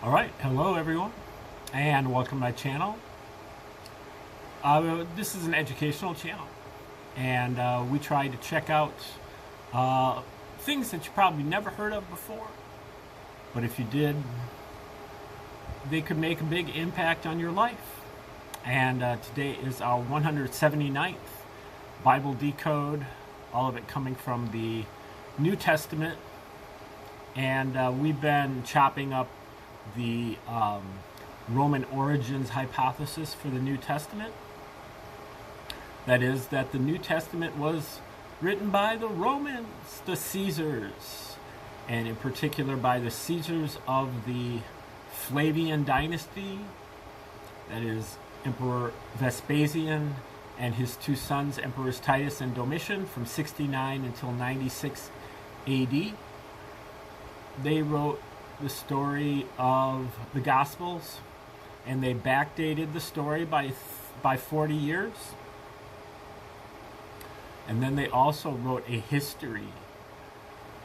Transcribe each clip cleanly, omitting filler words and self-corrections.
Alright, hello everyone, and welcome to my channel. This is an educational channel, and we try to check out things that you probably never heard of before, but if you did, they could make a big impact on your life. And today is our 179th Bible Decode, all of it coming from the New Testament, and we've been chopping up the Roman origins hypothesis for the New Testament. That is, that the New Testament was written by the Romans, the Caesars, and in particular by the Caesars of the Flavian dynasty, that is, Emperor Vespasian and his two sons, Emperors Titus and Domitian, from 69 until 96 AD. They wrote the story of the Gospels, and they backdated the story by 40 years. And then they also wrote a history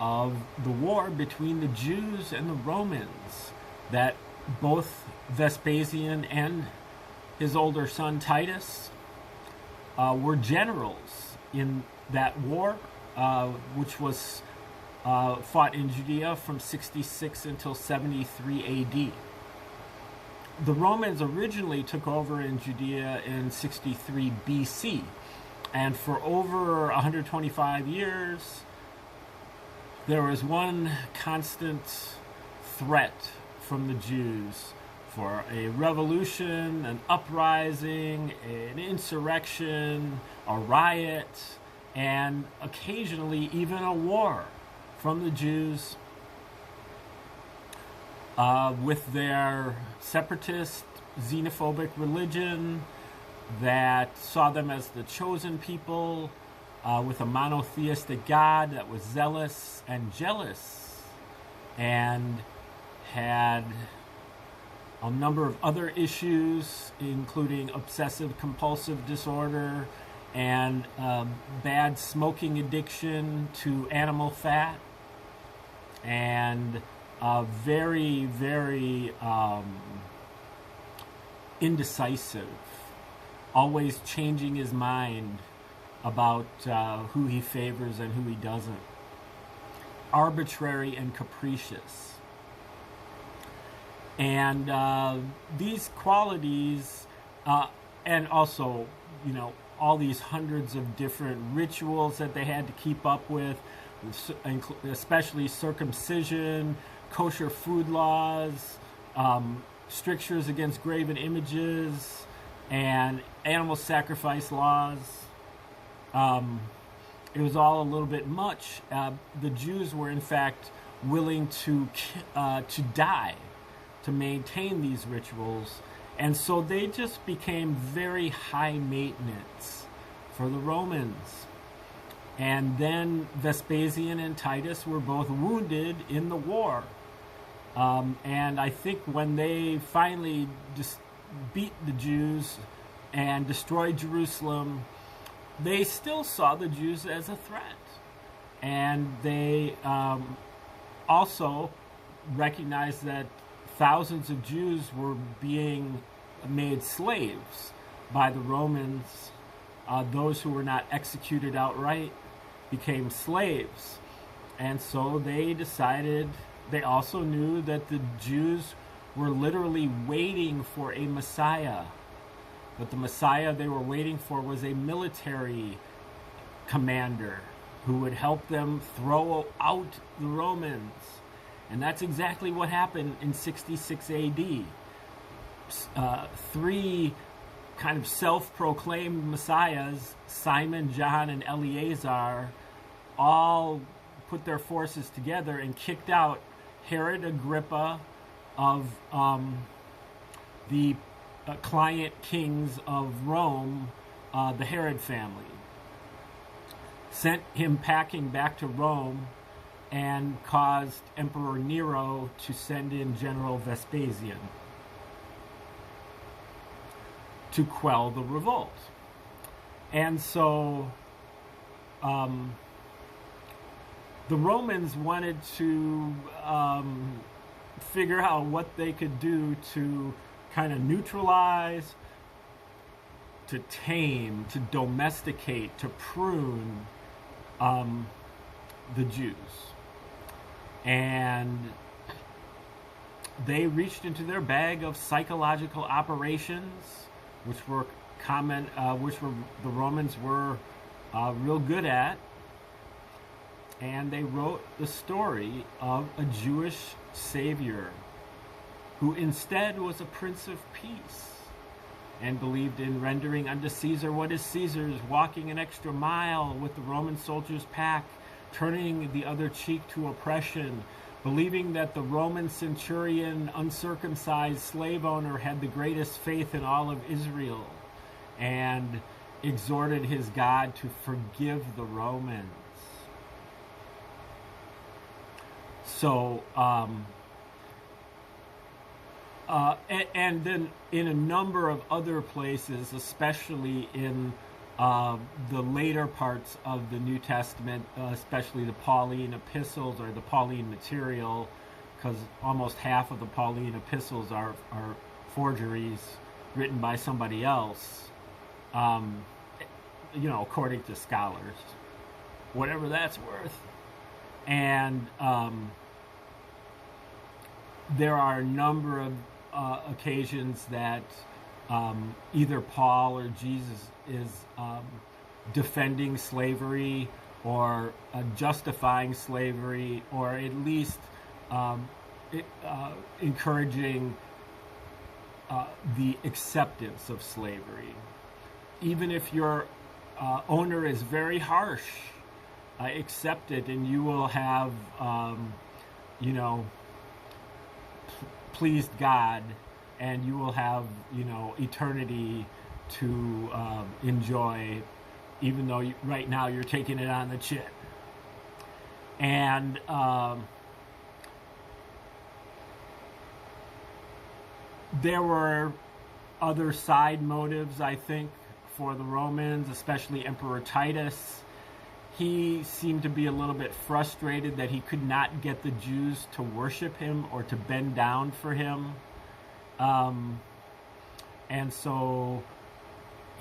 of the war between the Jews and the Romans, that both Vespasian and his older son Titus were generals in that war, which was fought in Judea from 66 until 73 AD. The Romans originally took over in Judea in 63 BC, and for over 125 years there was one constant threat from the Jews for a revolution, an uprising, an insurrection, a riot, and occasionally even a war from the Jews with their separatist, xenophobic religion that saw them as the chosen people, with a monotheistic God that was zealous and jealous, and had a number of other issues, including obsessive compulsive disorder and bad smoking addiction to animal fat, and very, very indecisive, always changing his mind about who he favors and who he doesn't, arbitrary and capricious. And these qualities, and also, all these hundreds of different rituals that they had to keep up with, especially circumcision, kosher food laws, strictures against graven images, and animal sacrifice laws. It was all a little bit much. The Jews were, in fact, willing to die to maintain these rituals, and so they just became very high maintenance for the Romans. And then Vespasian and Titus were both wounded in the war. And I think when they finally beat the Jews and destroyed Jerusalem, they still saw the Jews as a threat. And they also recognized that thousands of Jews were being made slaves by the Romans. Those who were not executed outright became slaves. And so they decided, they also knew that the Jews were literally waiting for a Messiah. But the Messiah they were waiting for was a military commander who would help them throw out the Romans. And that's exactly what happened in 66 AD. Three kind of self-proclaimed messiahs, Simon, John, and Eleazar, all put their forces together and kicked out Herod Agrippa of the client kings of Rome, the Herod family. Sent him packing back to Rome, and caused Emperor Nero to send in General Vespasian to quell the revolt. And so the Romans wanted to figure out what they could do to kind of neutralize, to tame, to domesticate, to prune the Jews. And they reached into their bag of psychological operations, which were the Romans were real good at, and they wrote the story of a Jewish savior who instead was a prince of peace and believed in rendering unto Caesar what is Caesar's, walking an extra mile with the Roman soldiers' pack, turning the other cheek to oppression, believing that the Roman centurion, uncircumcised slave owner, had the greatest faith in all of Israel, and exhorted his God to forgive the Romans. So, and then in a number of other places, especially in the later parts of the New Testament, especially the Pauline epistles or the Pauline material, because almost half of the Pauline epistles are forgeries written by somebody else, according to scholars, whatever that's worth. And there are a number of occasions that either Paul or Jesus is defending slavery or justifying slavery, or at least encouraging the acceptance of slavery. Even if your owner is very harsh, accept it, and you will have, pleased God, and you will have, eternity to enjoy, even though right now you're taking it on the chin. And there were other side motives, I think, for the Romans, especially Emperor Titus. He seemed to be a little bit frustrated that he could not get the Jews to worship him or to bend down for him. And so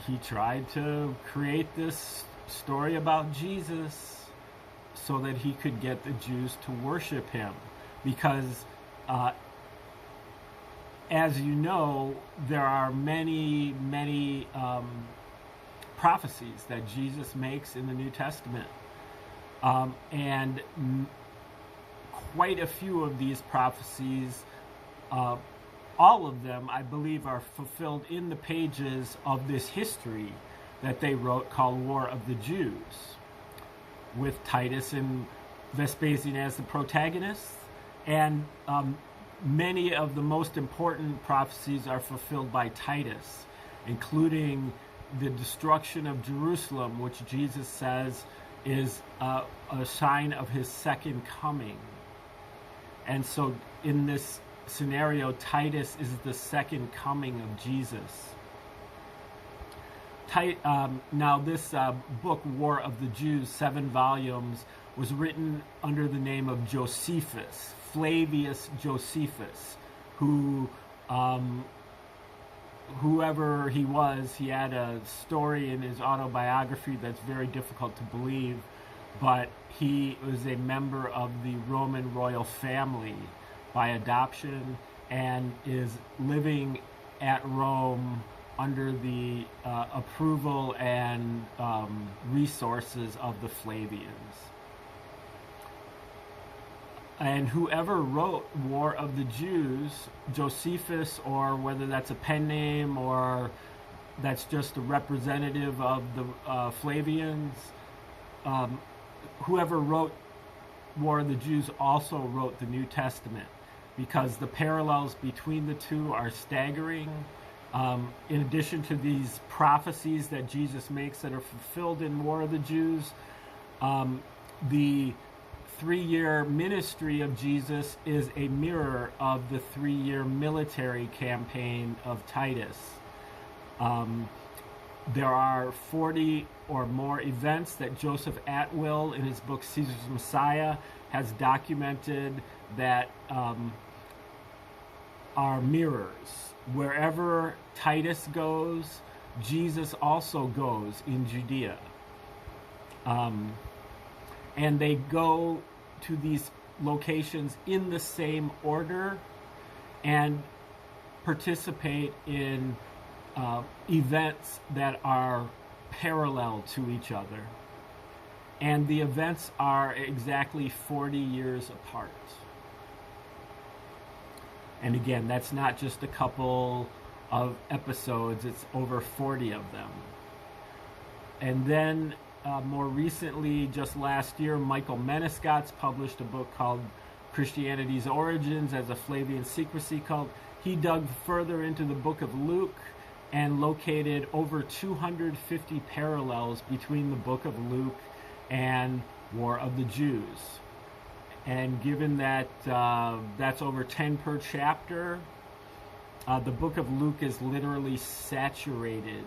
he tried to create this story about Jesus so that he could get the Jews to worship him. Because, as you know, there are many, many prophecies that Jesus makes in the New Testament. And quite a few of these prophecies, all of them, I believe, are fulfilled in the pages of this history that they wrote called War of the Jews, with Titus and Vespasian as the protagonists. And many of the most important prophecies are fulfilled by Titus, including the destruction of Jerusalem, which Jesus says is a sign of his second coming. And so in this scenario, Titus is the second coming of Jesus. Now this book, War of the Jews, 7 volumes, was written under the name of Josephus, Flavius Josephus, who whoever he was, he had a story in his autobiography that's very difficult to believe, but he was a member of the Roman royal family by adoption and is living at Rome under the approval and resources of the Flavians. And whoever wrote War of the Jews, Josephus, or whether that's a pen name or that's just a representative of the Flavians, whoever wrote War of the Jews also wrote the New Testament, because the parallels between the two are staggering. In addition to these prophecies that Jesus makes that are fulfilled in War of the Jews, the 3-year ministry of Jesus is a mirror of the 3-year military campaign of Titus. There are 40 or more events that Joseph Atwill, in his book Caesar's Messiah, has documented that are mirrors. Wherever Titus goes, Jesus also goes in Judea. And they go to these locations in the same order and participate in events that are parallel to each other. And the events are exactly 40 years apart. And again, that's not just a couple of episodes, it's over 40 of them. And then more recently, just last year, Michael Menescot's published a book called Christianity's Origins as a Flavian Secrecy Cult. He dug further into the book of Luke and located over 250 parallels between the book of Luke and War of the Jews. And given that that's over 10 per chapter, the book of Luke is literally saturated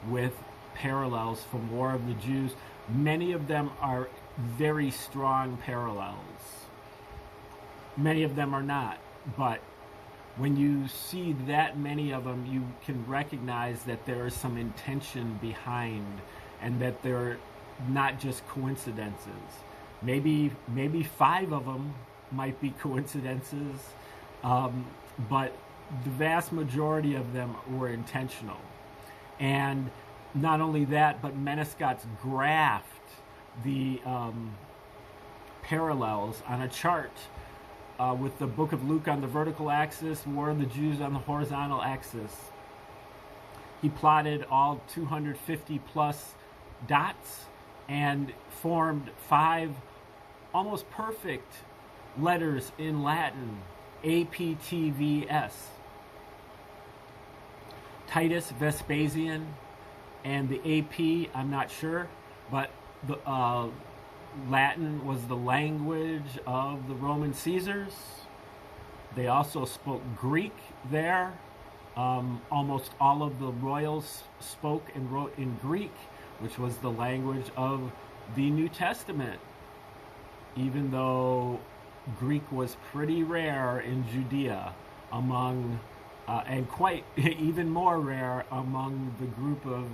with parallels from War of the Jews. Many of them are very strong parallels. Many of them are not, but when you see that many of them, you can recognize that there is some intention behind, and that they're not just coincidences. Maybe 5 of them might be coincidences, but the vast majority of them were intentional. And not only that, but Menescot's graphed the parallels on a chart with the book of Luke on the vertical axis, War of the Jews on the horizontal axis. He plotted all 250 plus dots and formed 5 almost perfect letters in Latin, APTVS. Titus, Vespasian, and the AP, I'm not sure, but the Latin was the language of the Roman Caesars. They also spoke Greek there. Almost all of the royals spoke and wrote in Greek, which was the language of the New Testament, even though Greek was pretty rare in Judea among, and quite even more rare among the group of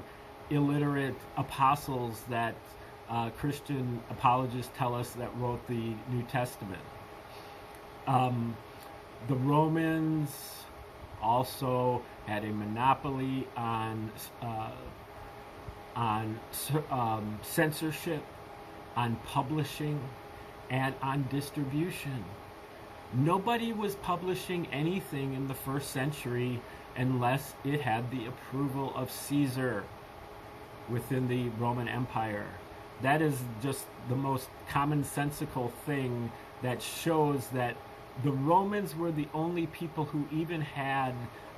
illiterate apostles that Christian apologists tell us that wrote the New Testament. The Romans also had a monopoly on censorship, on publishing, and on distribution. Nobody was publishing anything in the first century unless it had the approval of Caesar within the Roman Empire. That is just the most commonsensical thing that shows that the Romans were the only people who even had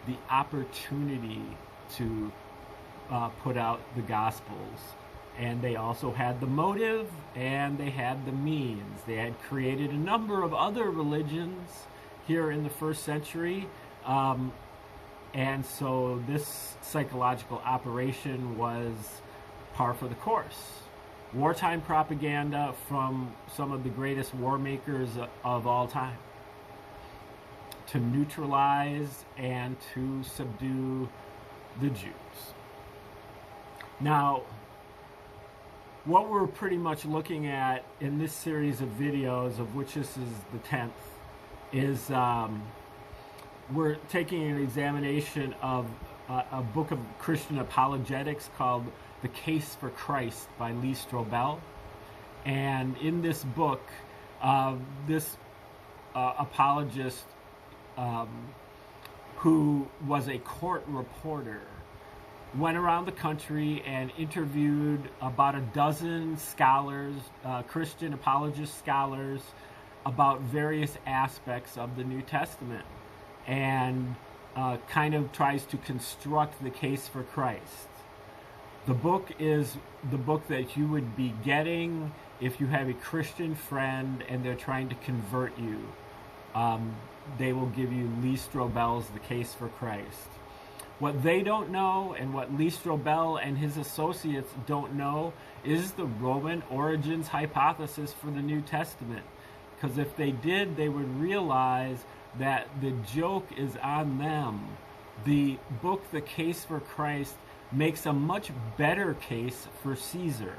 the opportunity to put out the Gospels. And they also had the motive, and they had the means. They had created a number of other religions here in the first century. And so this psychological operation was par for the course. Wartime propaganda from some of the greatest war makers of all time, to neutralize and to subdue the Jews. Now, what we're pretty much looking at in this series of videos, of which this is the 10th, is we're taking an examination of a book of Christian apologetics called The Case for Christ by Lee Strobel. And in this book, this apologist, who was a court reporter, went around the country and interviewed about a dozen scholars, Christian apologist scholars, about various aspects of the New Testament, and kind of tries to construct the case for Christ. The book is the book that you would be getting if you have a Christian friend and they're trying to convert you. They will give you Lee Strobel's The Case for Christ. What they don't know, and what Lee Strobel and his associates don't know, is the Roman origins hypothesis for the New Testament. Because if they did, they would realize that the joke is on them. The book, The Case for Christ, makes a much better case for Caesar.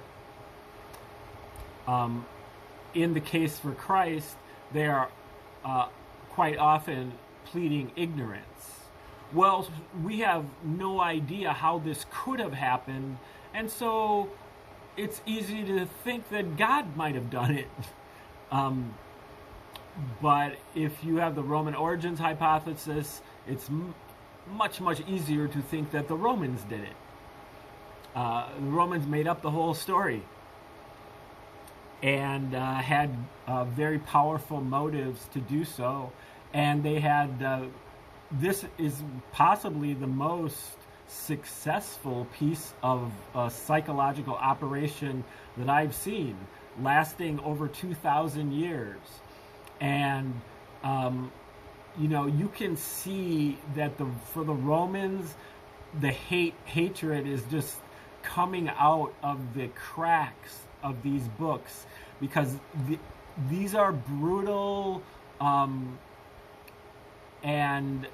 In The Case for Christ, they are quite often pleading ignorance. Well, we have no idea how this could have happened, and so it's easy to think that God might have done it. But if you have the Roman origins hypothesis, it's much, much easier to think that the Romans did it. The Romans made up the whole story and had very powerful motives to do so. And they had, this is possibly the most successful piece of psychological operation that I've seen, lasting over 2,000 years. And, you can see that for the Romans, the hatred is just coming out of the cracks of these books, because these are brutal and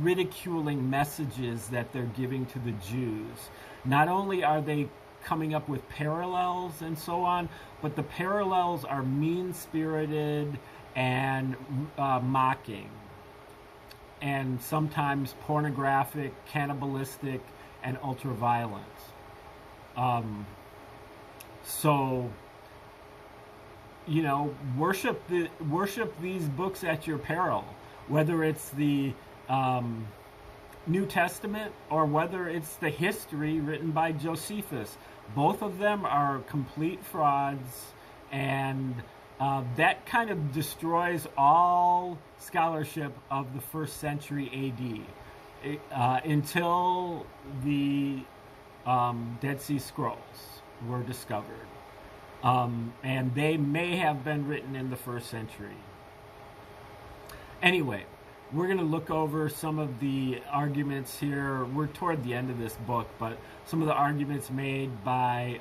ridiculing messages that they're giving to the Jews. Not only are they coming up with parallels and so on, but the parallels are mean-spirited and mocking, and sometimes pornographic, cannibalistic, and ultra-violent. So, worship these books at your peril, whether it's the New Testament or whether it's the history written by Josephus. Both of them are complete frauds, and that kind of destroys all scholarship of the 1st century AD until the Dead Sea Scrolls were discovered. And they may have been written in the 1st century. Anyway, we're going to look over some of the arguments here. We're toward the end of this book, but some of the arguments made by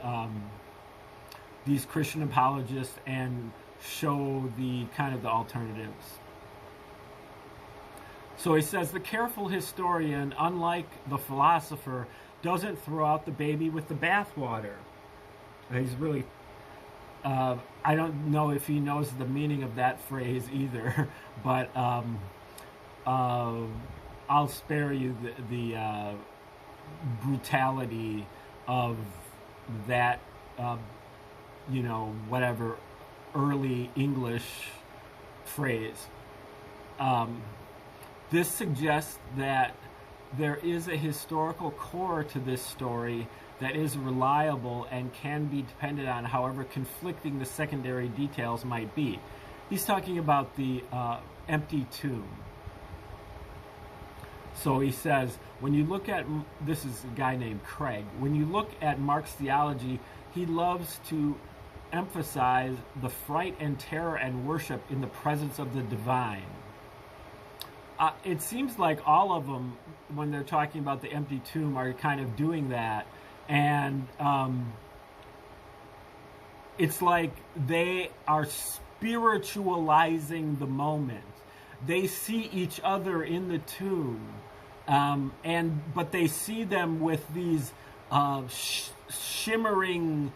these Christian apologists and show the kind of the alternatives. So he says, the careful historian, unlike the philosopher, doesn't throw out the baby with the bathwater. He's really, I don't know if he knows the meaning of that phrase either, but I'll spare you the brutality of that, whatever early English phrase. This suggests that there is a historical core to this story that is reliable and can be depended on, however conflicting the secondary details might be. He's talking about the empty tomb. So he says, when you look at, this is a guy named Craig, when you look at Mark's theology, he loves to emphasize the fright and terror and worship in the presence of the divine. It seems like all of them, when they're talking about the empty tomb, are kind of doing that. And it's like they are spiritualizing the moment. They see each other in the tomb, but they see them with these shimmering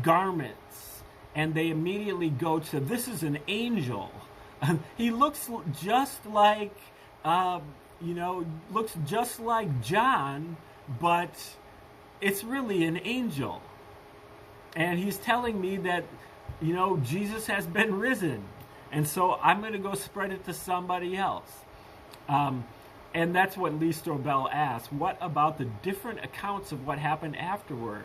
garments, and they immediately go to, this is an angel. He looks just like, looks just like John, but it's really an angel. And he's telling me that, Jesus has been risen. And so I'm going to go spread it to somebody else. And that's what Lee Strobel asked. What about the different accounts of what happened afterward?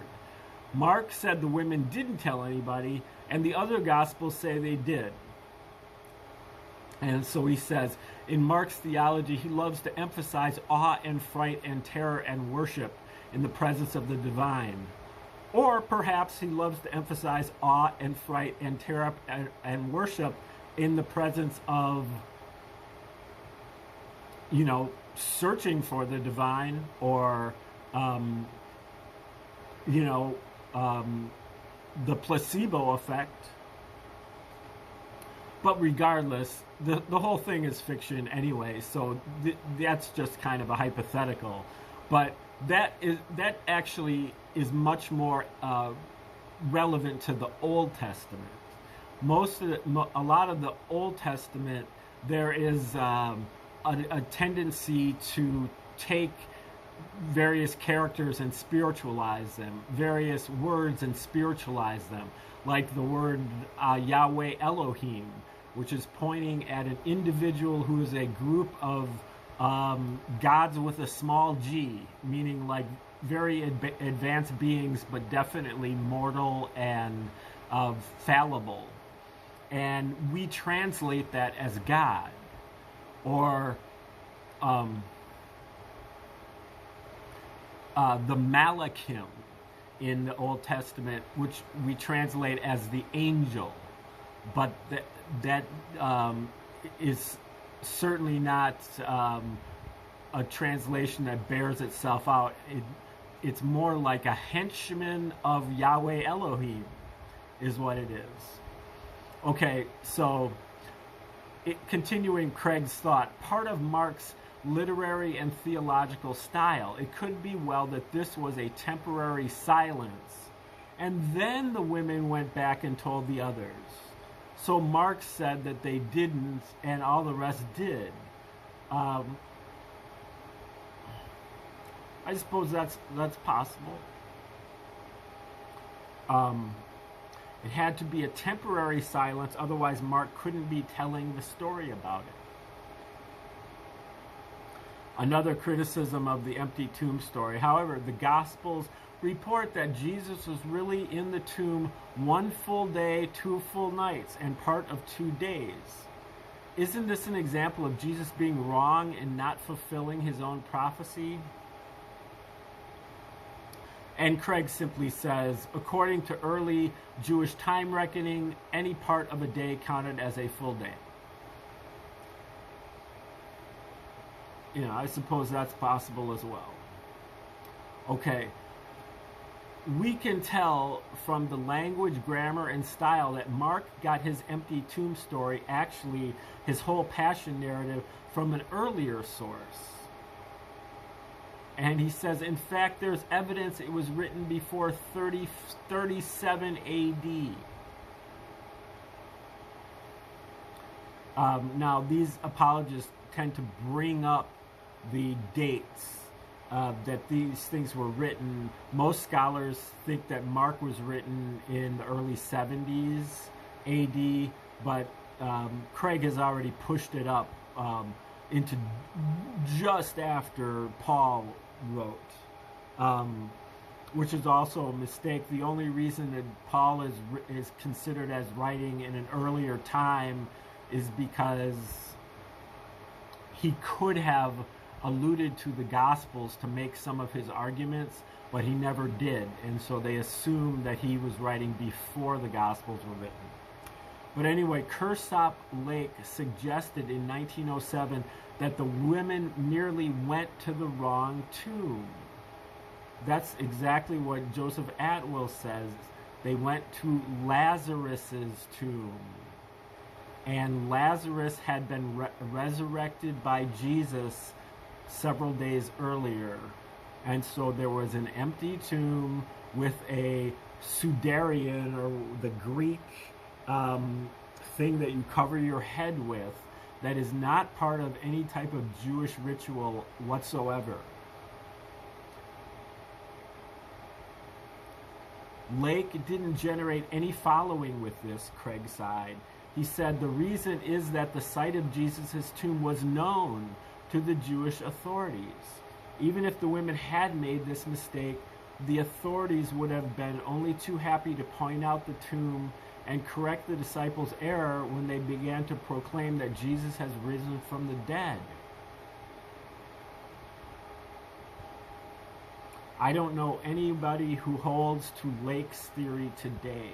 Mark said the women didn't tell anybody, and the other Gospels say they did. And so he says, in Mark's theology, he loves to emphasize awe and fright and terror and worship in the presence of the divine. Or perhaps he loves to emphasize awe and fright and terror and worship in the presence of, searching for the divine, or, the placebo effect. But regardless, the whole thing is fiction anyway, so that's just kind of a hypothetical. But that actually is much more relevant to the Old Testament. A lot of the Old Testament, there is a tendency to take various characters and spiritualize them, various words and spiritualize them, like the word Yahweh Elohim, which is pointing at an individual who is a group of gods with a small g, meaning like very advanced beings, but definitely mortal and fallible. And we translate that as God, or the Malachim in the Old Testament, which we translate as the angel. But that is certainly not a translation that bears itself out. It's more like a henchman of Yahweh Elohim is what it is. Okay, so continuing Craig's thought, part of Mark's literary and theological style, it could be well that this was a temporary silence, and then the women went back and told the others. So Mark said that they didn't, and all the rest did. I suppose that's possible. It had to be a temporary silence, otherwise Mark couldn't be telling the story about it. Another criticism of the empty tomb story. However, the Gospels report that Jesus was really in the tomb 1 full day, 2 full nights, and part of 2 days. Isn't this an example of Jesus being wrong and not fulfilling his own prophecy? And Craig simply says, according to early Jewish time reckoning, any part of a day counted as a full day. I suppose that's possible as well. Okay. We can tell from the language, grammar, and style that Mark got his empty tomb story, actually his whole passion narrative, from an earlier source. And he says, in fact, there's evidence it was written before 37 A.D. Now, these apologists tend to bring up the dates that these things were written. Most scholars think that Mark was written in the early 70s AD, but Craig has already pushed it up into just after Paul wrote, which is also a mistake. The only reason that Paul is considered as writing in an earlier time is because he could have alluded to the Gospels to make some of his arguments, but he never did, and so they assume that he was writing before the Gospels were written. But anyway, Kersop Lake suggested in 1907 that the women merely went to the wrong tomb. That's exactly what Joseph Atwill says. They went to Lazarus's tomb. And Lazarus had been resurrected by Jesus several days earlier. And so there was an empty tomb with a sudarian, or the Greek thing that you cover your head with, that is not part of any type of Jewish ritual whatsoever. Lake didn't generate any following with this, Craig sighed. He said the reason is that the site of Jesus' tomb was known to the Jewish authorities. Even if the women had made this mistake, the authorities would have been only too happy to point out the tomb and correct the disciples' error when they began to proclaim that Jesus has risen from the dead. I don't know anybody who holds to Lake's theory today.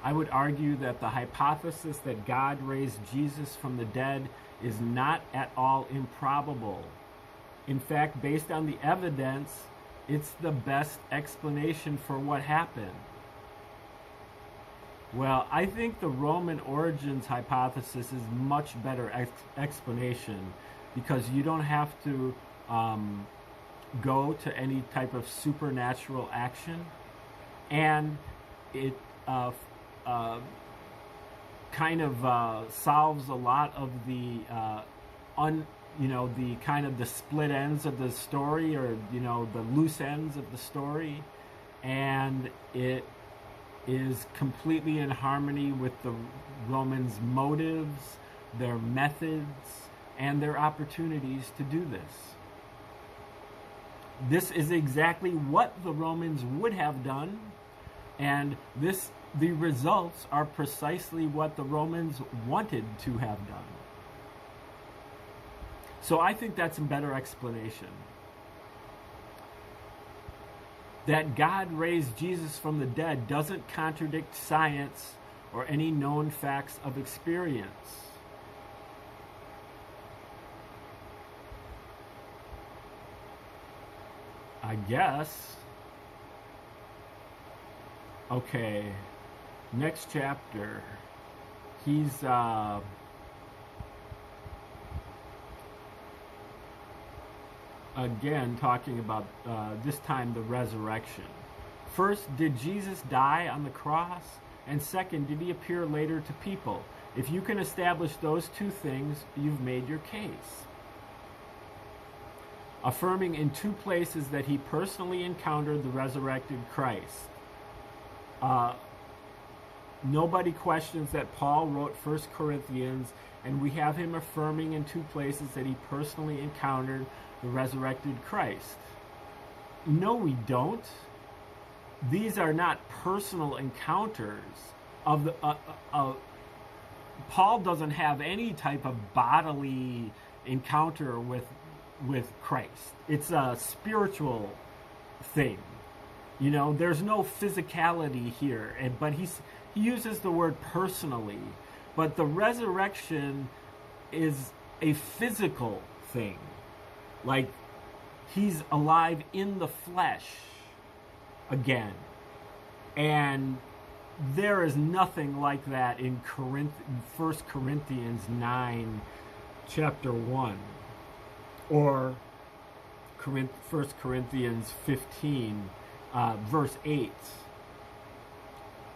I would argue that the hypothesis that God raised Jesus from the dead is not at all improbable. In fact, based on the evidence, it's the best explanation for what happened. Well, I think the Roman origins hypothesis is much better explanation, because you don't have to go to any type of supernatural action, and it kind of solves a lot of the the kind of the split ends of the story, or the loose ends of the story, and it is completely in harmony with the Romans' motives, their methods, and their opportunities to do this. This is exactly what the Romans would have done, and the results are precisely what the Romans wanted to have done. So I think that's a better explanation. That God raised Jesus from the dead doesn't contradict science or any known facts of experience. I guess. Okay, next chapter. He's again talking about this time the resurrection. First, did Jesus die on the cross? And second, did he appear later to people? If you can establish those two things, you've made your case. Affirming in two places that he personally encountered the resurrected Christ. Nobody questions that Paul wrote 1 Corinthians, and we have him affirming in two places that he personally encountered the resurrected Christ. No, we don't. These are not personal encounters of the. Paul doesn't have any type of bodily encounter with Christ. It's a spiritual thing. There's no physicality here, but he uses the word personally. But the resurrection is a physical thing. Like, he's alive in the flesh again. And there is nothing like that in 1 Corinthians 9, chapter 1. Or 1 Corinthians 15, verse 8.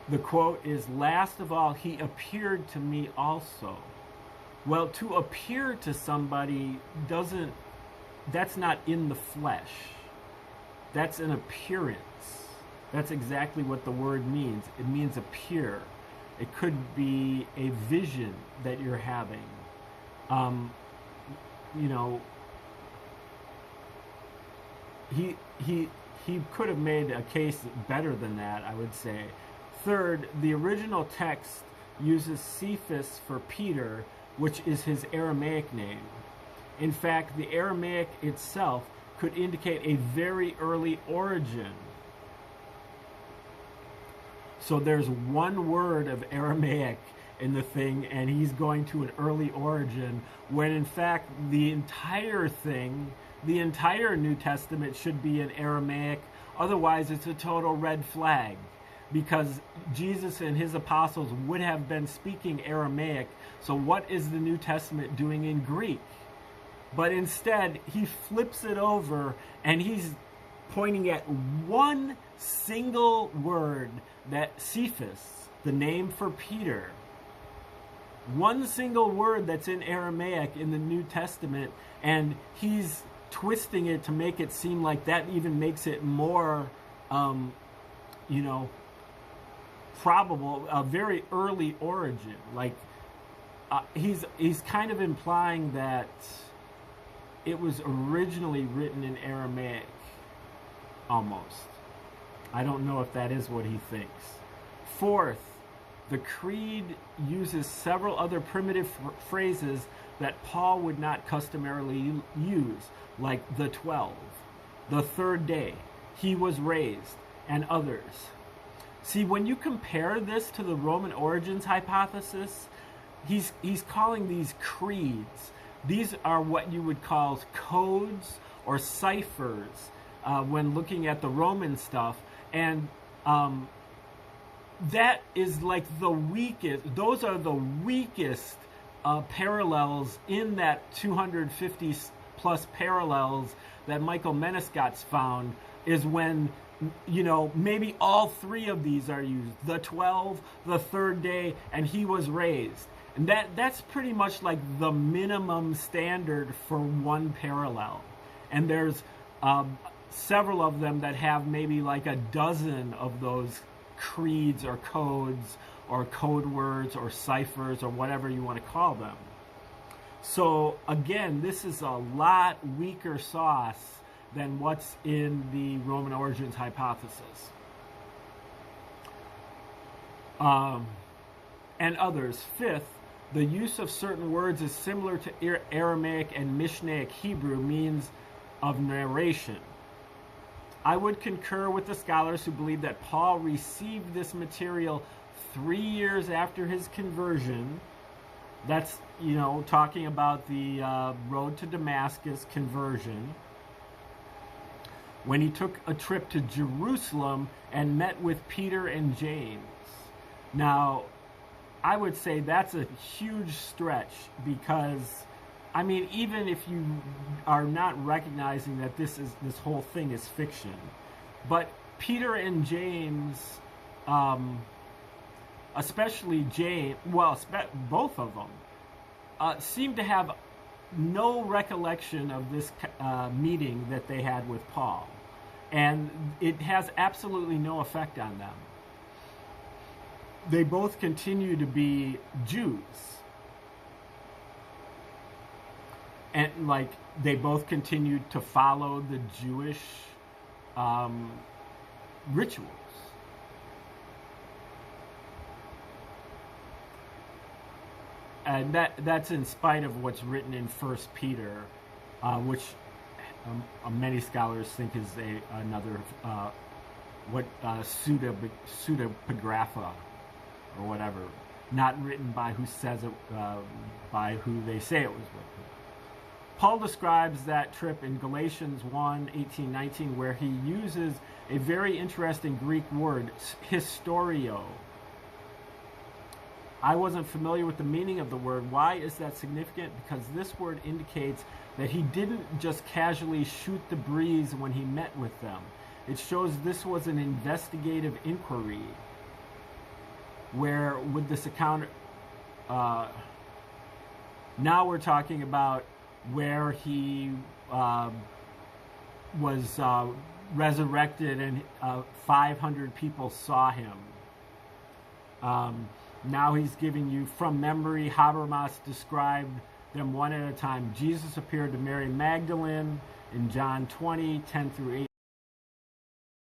The quote is, "Last of all, he appeared to me also." Well, to appear to somebody that's not in the flesh. That's an appearance. That's exactly what the word means. It means appear. It could be a vision that you're having. He could have made a case better than that, I would say. Third, the original text uses Cephas for Peter, which is his Aramaic name. In fact, the Aramaic itself could indicate a very early origin. So there's one word of Aramaic in the thing, and he's going to an early origin, when in fact the entire thing, the entire New Testament should be in Aramaic. Otherwise, it's a total red flag, because Jesus and his apostles would have been speaking Aramaic. So what is the New Testament doing in Greek? But instead, he flips it over, and he's pointing at one single word, that Cephas, the name for Peter. One single word that's in Aramaic in the New Testament, and he's twisting it to make it seem like that even makes it more, probable, a very early origin. Like, he's kind of implying that it was originally written in Aramaic, almost. I don't know if that is what he thinks. Fourth, the creed uses several other primitive phrases that Paul would not customarily use, like the 12, the third day, he was raised, and others. See, when you compare this to the Roman origins hypothesis, he's calling these creeds. These are what you would call codes or ciphers when looking at the Roman stuff. And that is like the weakest. Those are the weakest parallels in that 250 plus parallels that Michael Menescot's found, is when, you know, maybe all three of these are used. The 12, the third day, and he was raised. And that's pretty much like the minimum standard for one parallel. And there's several of them that have maybe like a dozen of those creeds or codes or code words or ciphers or whatever you want to call them. So again, this is a lot weaker sauce than what's in the Roman origins hypothesis. And others. Fifth, the use of certain words is similar to Aramaic and Mishnaic Hebrew means of narration. I would concur with the scholars who believe that Paul received this material 3 years after his conversion. That's, you know, talking about the road to Damascus conversion, when he took a trip to Jerusalem and met with Peter and James. Now, I would say that's a huge stretch, because, I mean, even if you are not recognizing that this whole thing is fiction, but Peter and James, especially James, well, both of them, seem to have no recollection of this meeting that they had with Paul, and it has absolutely no effect on them. They both continue to be Jews, and like they both continue to follow the Jewish rituals. And that's in spite of what's written in 1 Peter, which many scholars think is another pseudepigrapha or whatever, not written by who says it, by who they say it was written. Paul describes that trip in Galatians 1:18-19, where he uses a very interesting Greek word, historio. I wasn't familiar with the meaning of the word. Why is that significant? Because this word indicates that he didn't just casually shoot the breeze when he met with them. It shows this was an investigative inquiry, where with this account, now we're talking about where he was resurrected and 500 people saw him. Now he's giving you from memory. Habermas described them one at a time. Jesus appeared to Mary Magdalene in John 20:10-18,